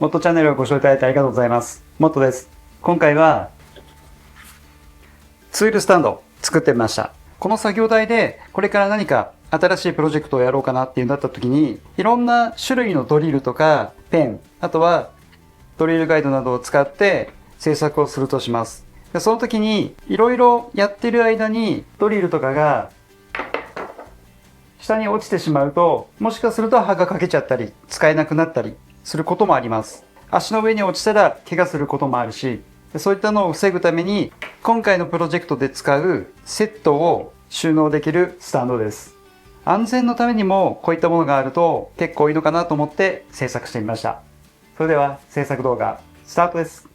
モットチャンネルをご視聴いただいてありがとうございます。モットです。今回はツールスタンド作ってみました。この作業台でこれから何か新しいプロジェクトをやろうかなっていうなった時に、いろんな種類のドリルとかペン、あとはドリルガイドなどを使って制作をするとします。でその時にいろいろやってる間にドリルとかが下に落ちてしまうと、もしかすると刃が欠けちゃったり使えなくなったりすることもあります。足の上に落ちたら怪我することもあるし、そういったのを防ぐために今回のプロジェクトで使うセットを収納できるスタンドです。安全のためにもこういったものがあると結構いいのかなと思って制作してみました。それでは制作動画スタートです。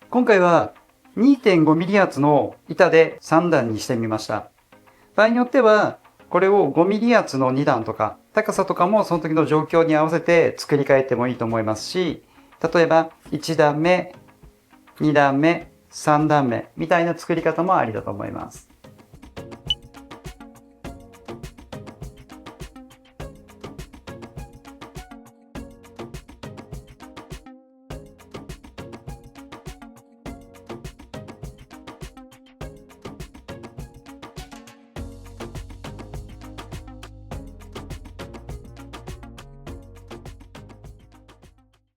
今回は 2.5mm 厚の板で3段にしてみました。場合によっては、これを 5mm 厚の2段とか、高さとかもその時の状況に合わせて作り変えてもいいと思いますし、例えば1段目、2段目、3段目みたいな作り方もありだと思います。